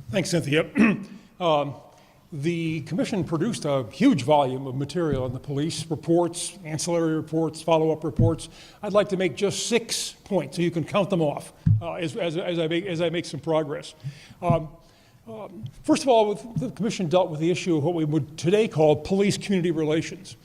Thanks, Cynthia. The Commission produced a huge volume of material on the police, reports, ancillary reports, follow-up reports. I'd like to make just 6 points so you can count them off as I make some progress. First of all, the Commission dealt with the issue of what we would today call police-community relations.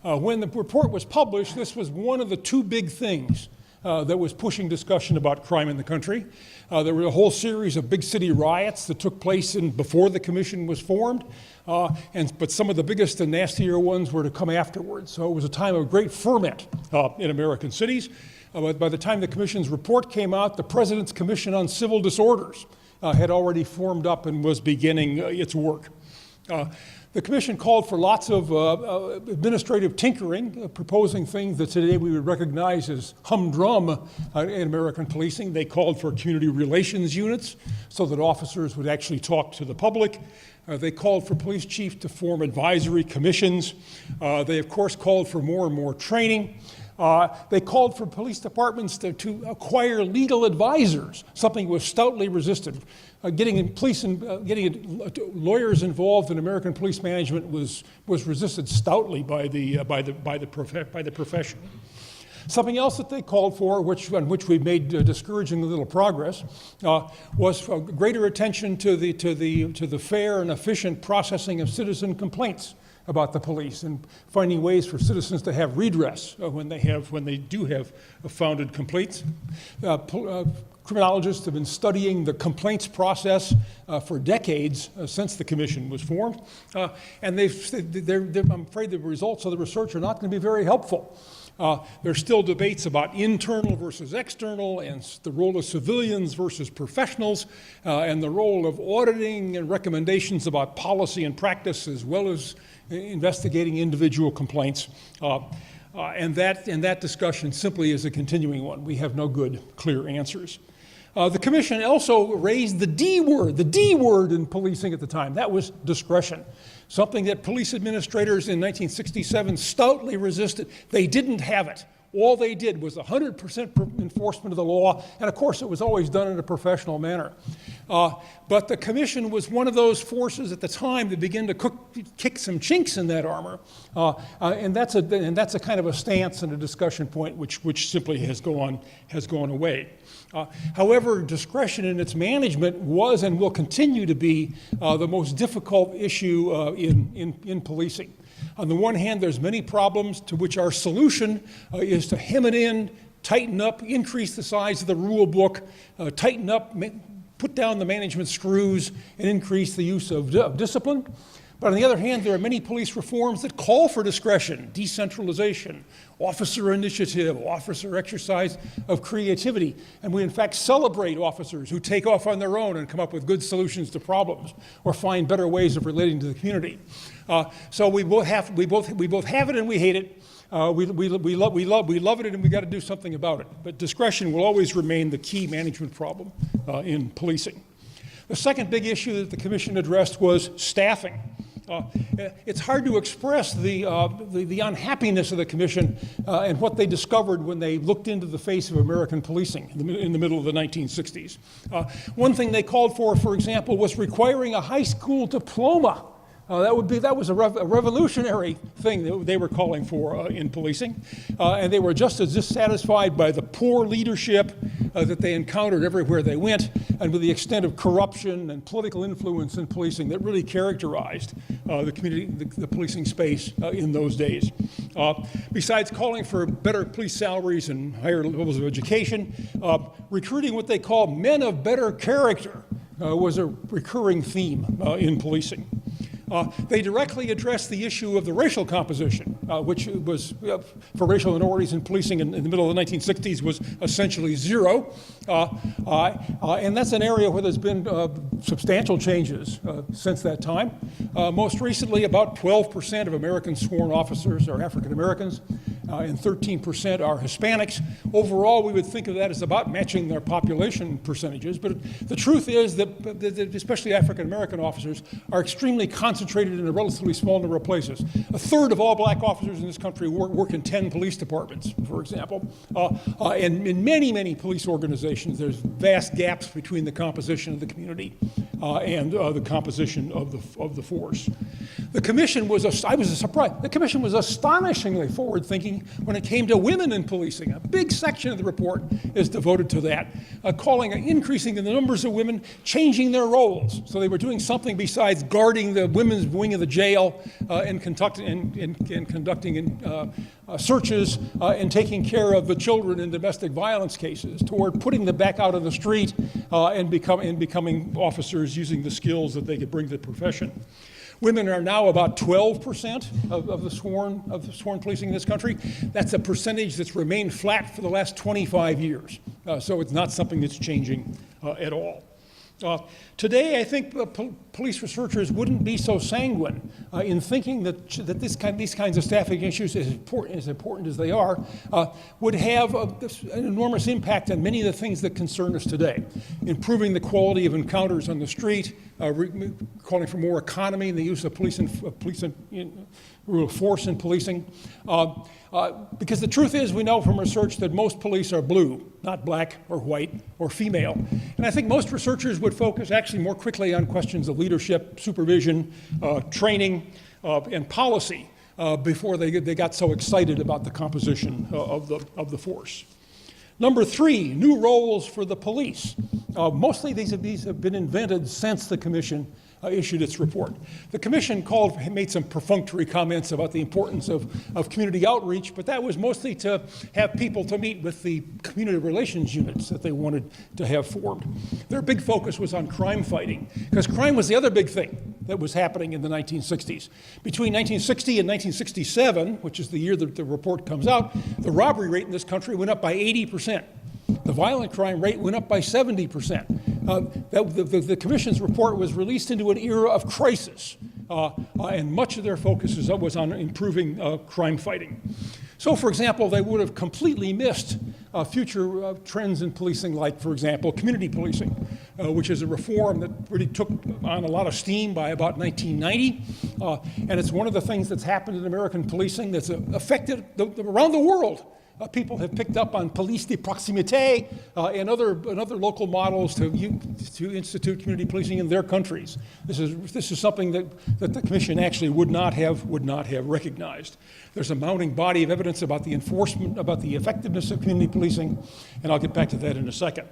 When the report was published, this was one of the 2 big things that was pushing discussion about crime in the country. There were a whole series of big city riots that took place before the Commission was formed, but some of the biggest and nastier ones were to come afterwards. So it was a time of great ferment in American cities. But by the time the Commission's report came out, the President's Commission on Civil Disorders had already formed up and was beginning its work. The Commission called for lots of administrative tinkering, proposing things that today we would recognize as humdrum in American policing. They called for community relations units so that officers would actually talk to the public. They called for police chiefs to form advisory commissions. They, of course, called for more and more training. They called for police departments to acquire legal advisors, something was stoutly resisted. Getting lawyers involved in American police management was resisted stoutly by the profession. Something else that they called for, on which we've made discouraging little progress, was greater attention to the fair and efficient processing of citizen complaints about the police and finding ways for citizens to have redress when they do have founded complaints. Criminologists have been studying the complaints process for decades since the Commission was formed, and I'm afraid the results of the research are not going to be very helpful. There's still debates about internal versus external, and the role of civilians versus professionals, and the role of auditing and recommendations about policy and practice, as well as investigating individual complaints. And that discussion simply is a continuing one. We have no good, clear answers. The Commission also raised the D word in policing at the time. That was discretion, something that police administrators in 1967 stoutly resisted. They didn't have it. All they did was 100% enforcement of the law, and of course it was always done in a professional manner. But the Commission was one of those forces at the time that began to kick some chinks in that armor, and that's a kind of a stance and a discussion point which simply has gone away. However, discretion in its management was and will continue to be the most difficult issue in policing. On the one hand, there's many problems to which our solution is to hem it in, tighten up, increase the size of the rule book, tighten up, put down the management screws, and increase the use of discipline. But on the other hand, there are many police reforms that call for discretion, decentralization, officer initiative, officer exercise of creativity. And we in fact celebrate officers who take off on their own and come up with good solutions to problems or find better ways of relating to the community. So we both have it and we hate it. We love it and we got to do something about it. But discretion will always remain the key management problem in policing. The second big issue that the Commission addressed was staffing. It's hard to express the unhappiness of the Commission and what they discovered when they looked into the face of American policing in the middle of the 1960s. One thing they called for example, was requiring a high school diploma. That was a revolutionary thing that they were calling for in policing. And they were just as dissatisfied by the poor leadership that they encountered everywhere they went, and with the extent of corruption and political influence in policing that really characterized the policing space in those days. Besides calling for better police salaries and higher levels of education, recruiting what they call men of better character was a recurring theme in policing. They directly addressed the issue of the racial composition, which was, for racial minorities in policing in the middle of the 1960s, was essentially zero. And that's an area where there's been substantial changes since that time. Most recently, about 12% of American sworn officers are African Americans, and 13% are Hispanics. Overall, we would think of that as about matching their population percentages, but the truth is that especially African American officers are extremely concentrated in a relatively small number of places. A third of all black officers in this country work in 10 police departments, for example. And in many, many police organizations, there's vast gaps between the composition of the community and the composition of the force. The commission I was surprised. The commission was astonishingly forward-thinking when it came to women in policing. A big section of the report is devoted to that, increasing the numbers of women, changing their roles. So they were doing something besides guarding the women's wing of the jail and conducting searches and taking care of the children in domestic violence cases, toward putting them back out on the street and becoming officers using the skills that they could bring to the profession. Women are now about 12% of the sworn policing in this country. That's a percentage that's remained flat for the last 25 years. So it's not something that's changing at all. Today, I think police researchers wouldn't be so sanguine in thinking that these kinds of staffing issues, as important as they are, would have an enormous impact on many of the things that concern us today. Improving the quality of encounters on the street, calling for more economy in the use of force in policing. Because the truth is, we know from research that most police are blue, not black or white or female. And I think most researchers would focus actually more quickly on questions of leadership, supervision, training, and policy before they got so excited about the composition of the force. Number 3, new roles for the police. Mostly these have been invented since the commission issued its report. The commission made some perfunctory comments about the importance of community outreach, but that was mostly to have people to meet with the community relations units that they wanted to have formed. Their big focus was on crime fighting, because crime was the other big thing that was happening in the 1960s. Between 1960 and 1967, which is the year that the report comes out, the robbery rate in this country went up by 80%. The violent crime rate went up by 70%. The Commission's report was released into an era of crisis, and much of their focus was on improving crime fighting. So, for example, they would have completely missed future trends in policing, like, for example, community policing, which is a reform that really took on a lot of steam by about 1990. And it's one of the things that's happened in American policing that's affected around the world. People have picked up on police de proximité and other local models to institute community policing in their countries. This is something that the Commission actually would not have recognized. There's a mounting body of evidence about the enforcement, about the effectiveness of community policing, and I'll get back to that in a second.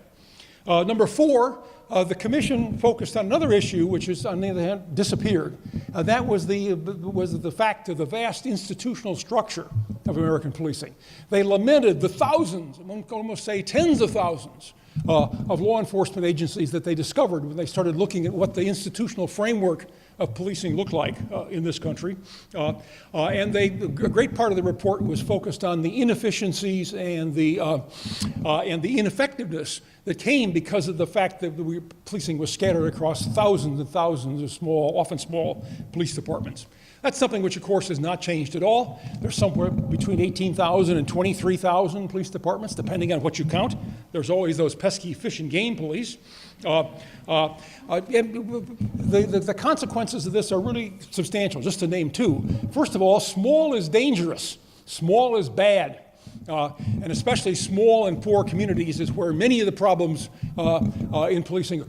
Number 4, the Commission focused on another issue, which is, on the other hand, disappeared. That was the fact of the vast institutional structure of American policing. They lamented the thousands, one could almost say tens of thousands, of law enforcement agencies that they discovered when they started looking at what the institutional framework of policing looked like in this country. And a great part of the report was focused on the inefficiencies and the ineffectiveness that came because of the fact that policing was scattered across thousands and thousands of often small police departments. That's something which, of course, has not changed at all. There's somewhere between 18,000 and 23,000 police departments, depending on what you count. There's always those pesky fish and game police. And the consequences of this are really substantial, just to name 2. First of all, small is dangerous. Small is bad. And especially small and poor communities is where many of the problems in policing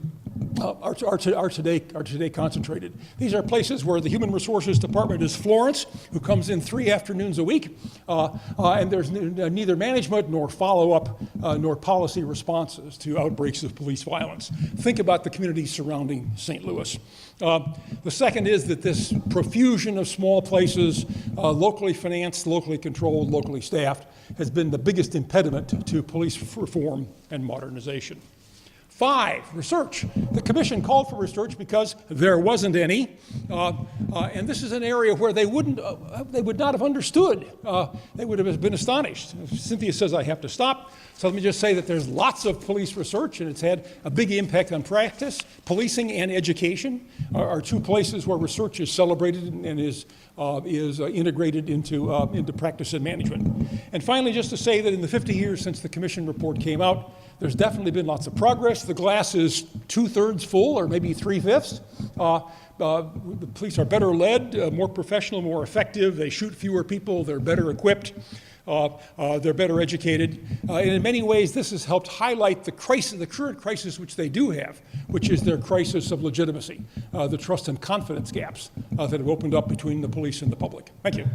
are today concentrated. These are places where the Human Resources Department is Florence, who comes in 3 afternoons a week, and there's neither management nor follow-up nor policy responses to outbreaks of police violence. Think about the communities surrounding St. Louis. The second is that this profusion of small places, locally financed, locally controlled, locally staffed, has been the biggest impediment to police reform and modernization. 5, research. The commission called for research because there wasn't any, and this is an area where they would not have understood. They would have been astonished. Cynthia says I have to stop, so let me just say that there's lots of police research, and it's had a big impact on practice. Policing and education are 2 places where research is celebrated and is integrated into practice and management. And finally, just to say that in the 50 years since the commission report came out, there's definitely been lots of progress. The glass is 2/3 full, or maybe 3/5. The police are better led, more professional, more effective. They shoot fewer people. They're better equipped. They're better educated. And in many ways, this has helped highlight the current crisis which they do have, which is their crisis of legitimacy, the trust and confidence gaps that have opened up between the police and the public. Thank you.